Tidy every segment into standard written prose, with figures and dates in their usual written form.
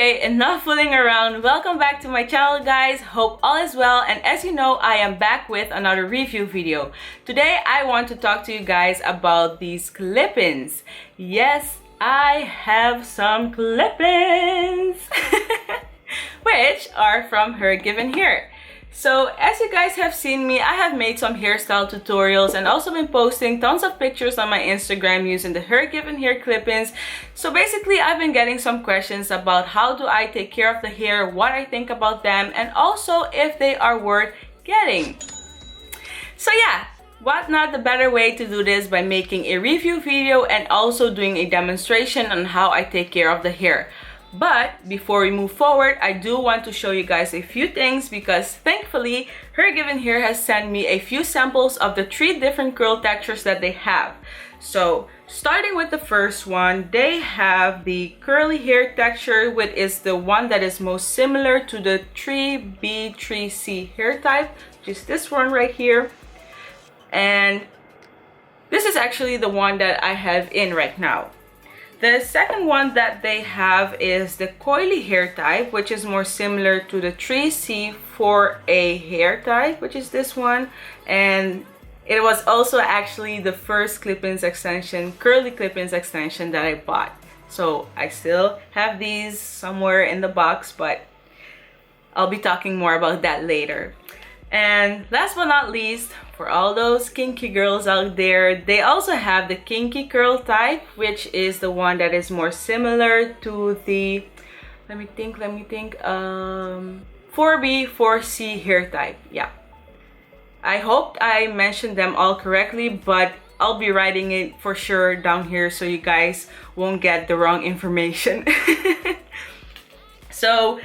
Okay, enough fooling around. Welcome back to my channel, guys. Hope all is well, and as you know, I am back with another review video. Today I want to talk to you guys about these clip-ins. Yes, I have some clip-ins which are from HerGivenHair. So as you guys have seen me, I have made some hairstyle tutorials and also been posting tons of pictures on my Instagram using the HerGivenHair clip-ins. So basically, I've been getting some questions about how do I take care of the hair, what I think about them, and also if they are worth getting. So yeah, what not the better way to do this by making a review video and also doing a demonstration on how I take care of the hair. But before we move forward, I do want to show you guys a few things because thankfully HerGivenHair has sent me a few samples of the 3 different curl textures that they have. So starting with the first one, they have the curly hair texture, which is the one that is most similar to the 3B 3C hair type, which is this one right here. And this is actually the one that I have in right now. The second one that they have is the coily hair type, which is more similar to the 3C 4A hair type, which is this one. And it was also actually the first clip-ins extension, curly clip-ins extension that I bought. So I still have these somewhere in the box, but I'll be talking more about that later. And last but not least, for all those kinky girls out there, they also have the kinky curl type, which is the one that is more similar to the, let me think, 4B 4C hair type. Yeah, I hope I mentioned them all correctly, but I'll be writing it for sure down here so you guys won't get the wrong information. So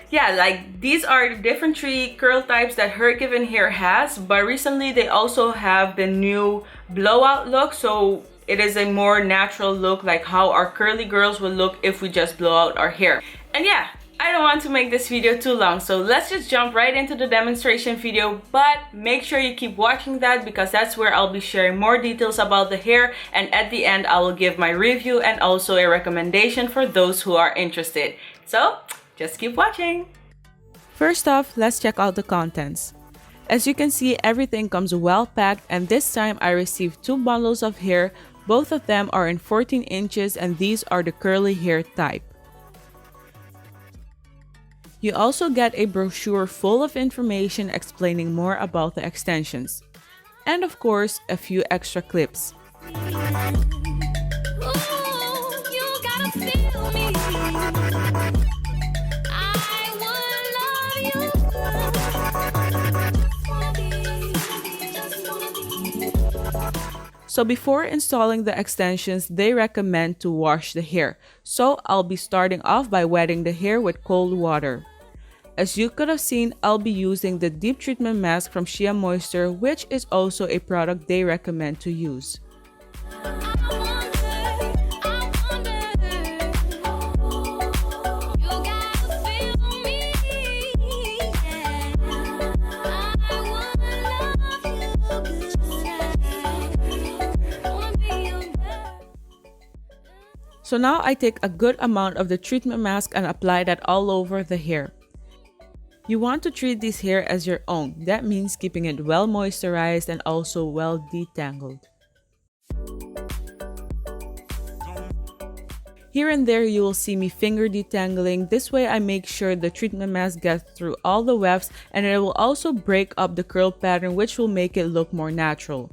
yeah, like these are the different 3 curl types that HerGivenHair has, but recently they also have the new blowout look, so it is a more natural look, like how our curly girls would look if we just blow out our hair. And yeah, I don't want to make this video too long, so let's just jump right into the demonstration video, but make sure you keep watching that because that's where I'll be sharing more details about the hair, and at the end I will give my review and also a recommendation for those who are interested. So just keep watching. First off, let's check out the contents. As you can see, everything comes well packed, and this time I received 2 bundles of hair. Both of them are in 14 inches and these are the curly hair type. You also get a brochure full of information explaining more about the extensions. And of course, a few extra clips. So before installing the extensions, they recommend to wash the hair. So I'll be starting off by wetting the hair with cold water. As you could have seen, I'll be using the deep treatment mask from Shea Moisture, which is also a product they recommend to use. So now I take a good amount of the treatment mask and apply that all over the hair. You want to treat this hair as your own. That means keeping it well moisturized and also well detangled. Here and there you will see me finger detangling. This way I make sure the treatment mask gets through all the wefts, and it will also break up the curl pattern, which will make it look more natural.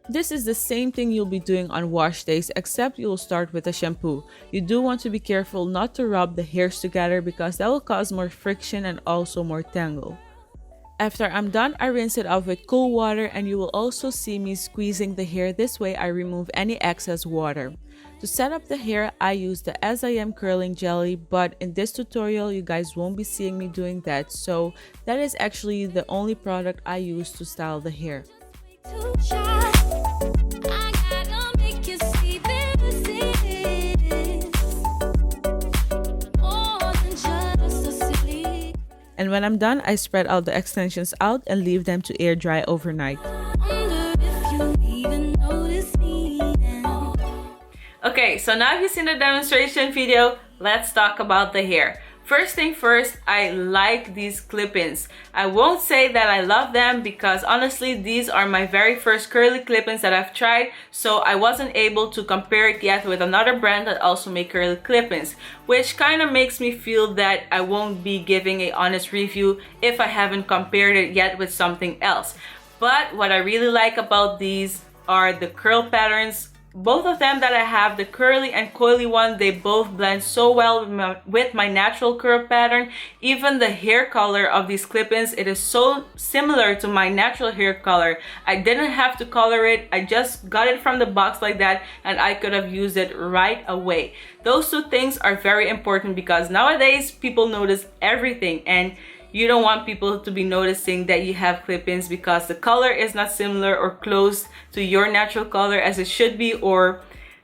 This is the same thing you'll be doing on wash days, except you'll start with a shampoo. You do want to be careful not to rub the hairs together because that will cause more friction and also more tangle. After I'm done, I rinse it off with cool water, and you will also see me squeezing the hair. This way I remove any excess water. To set up the hair, I use the SIM curling jelly, but in this tutorial you guys won't be seeing me doing that, so that is actually the only product I use to style the hair. And when I'm done, I spread out the extensions out and leave them to air dry overnight. Okay, so now you've seen the demonstration video, let's talk about the hair. First thing first, I like these clip-ins. I won't say that I love them because honestly, these are my very first curly clip-ins that I've tried, so I wasn't able to compare it yet with another brand that also make curly clip-ins, which kind of makes me feel that I won't be giving a honest review if I haven't compared it yet with something else. But what I really like about these are the curl patterns. Both of them that I have, the curly and coily one, they both blend so well with my natural curl pattern. Even the hair color of these clip-ins, it is so similar to my natural hair color. I didn't have to color it. I just got it from the box like that and I could have used it right away. Those two things are very important because nowadays people notice everything, and you don't want people to be noticing that you have clip-ins because the color is not similar or close to your natural color as it should be, or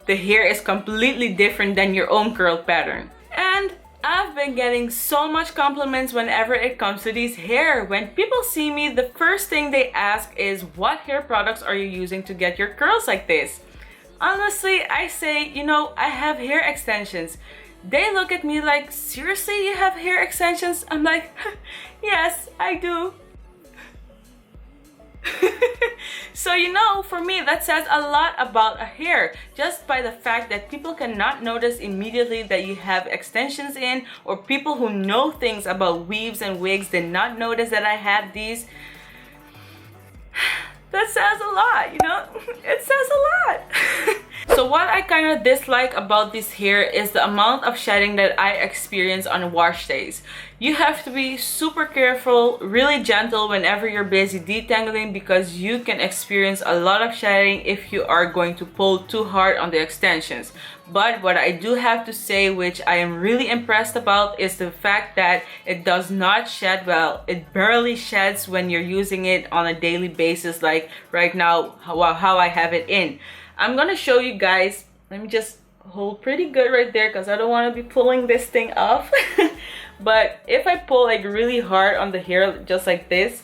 the hair is completely different than your own curl pattern. And I've been getting so much compliments whenever it comes to these hair. When people see me, the first thing they ask is, what hair products are you using to get your curls like this? Honestly, I say, you know, I have hair extensions. They look at me like, seriously, you have hair extensions? I'm like, yes, I do. So, you know, for me, that says a lot about a hair, just by the fact that people cannot notice immediately that you have extensions in, or people who know things about weaves and wigs did not notice that I had these. That says a lot, you know? It says a lot. So what I kind of dislike about this hair is the amount of shedding that I experience on wash days. You have to be super careful, really gentle whenever you're busy detangling, because you can experience a lot of shedding if you are going to pull too hard on the extensions. But what I do have to say, which I am really impressed about, is the fact that it does not shed well. It barely sheds when you're using it on a daily basis, like right now how I have it in. I'm gonna show you guys. Let me just hold pretty good right there because I don't want to be pulling this thing off. But if I pull like really hard on the hair, just like this,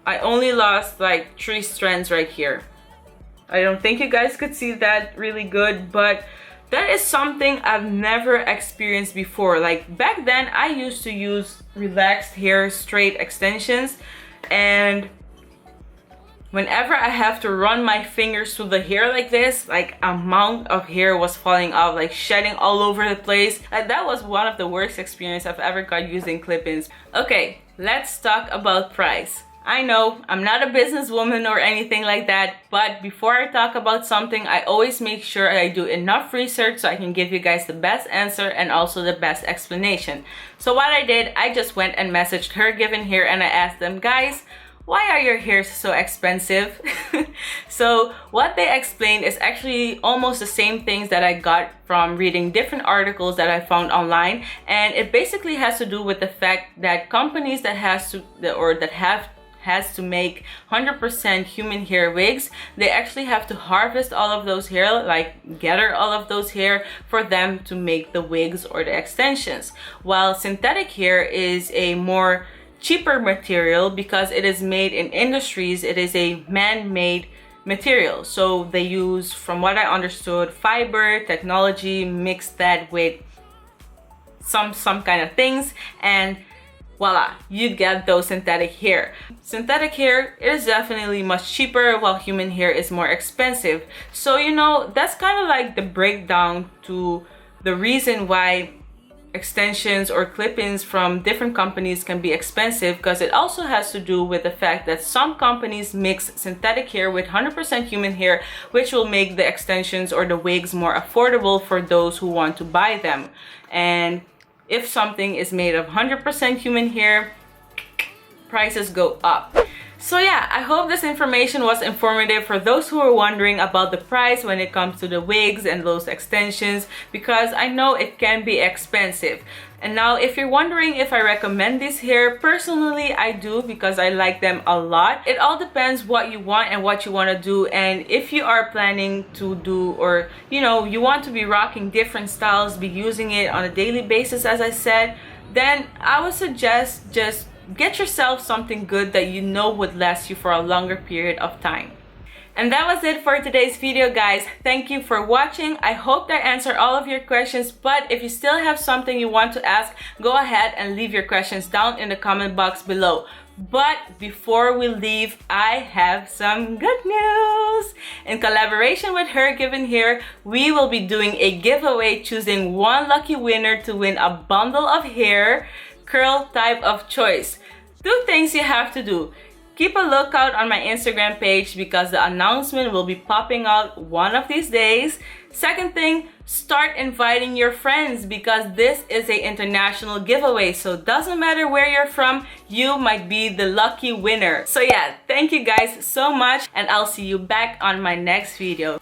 I only lost like 3 strands right here. I don't think you guys could see that really good, but that is something I've never experienced before. Like back then, I used to use relaxed hair straight extensions, and whenever I have to run my fingers through the hair like this, like amount of hair was falling off, like shedding all over the place. Like that was one of the worst experiences I've ever got using clip-ins. Okay, let's talk about price. I know I'm not a businesswoman or anything like that, but before I talk about something, I always make sure I do enough research so I can give you guys the best answer and also the best explanation. So what I did, I just went and messaged HerGivenHair and I asked them, guys, why are your hairs so expensive? So what they explained is actually almost the same things that I got from reading different articles that I found online, and it basically has to do with the fact that companies that has to make 100% human hair wigs, they actually have to harvest all of those hair, like gather all of those hair for them to make the wigs or the extensions. While synthetic hair is a more cheaper material because it is made in industries, it is a man-made material. So they use, from what I understood, fiber technology, mix that with some kind of things, and voila, you get those synthetic hair. Synthetic hair is definitely much cheaper while human hair is more expensive. So, you know, that's kind of like the breakdown to the reason why extensions or clip-ins from different companies can be expensive, because it also has to do with the fact that some companies mix synthetic hair with 100% human hair, which will make the extensions or the wigs more affordable for those who want to buy them. And if something is made of 100% human hair, prices go up. So yeah, I hope this information was informative for those who are wondering about the price when it comes to the wigs and those extensions, because I know it can be expensive. And now if you're wondering if I recommend this hair, personally I do, because I like them a lot. It all depends what you want and what you want to do, and if you are planning to do, or you know, you want to be rocking different styles, be using it on a daily basis as I said, then I would suggest just get yourself something good that you know would last you for a longer period of time. And that was it for today's video, guys. Thank you for watching. I hope that answered all of your questions, but if you still have something you want to ask, go ahead and leave your questions down in the comment box below. But before we leave, I have some good news. In collaboration with HerGivenHair, we will be doing a giveaway choosing one lucky winner to win a bundle of hair curl type of choice. 2 things you have to do. Keep a lookout on my Instagram page because the announcement will be popping out one of these days. Second thing, start inviting your friends because this is an international giveaway. So it doesn't matter where you're from, you might be the lucky winner. So yeah, thank you guys so much and I'll see you back on my next video.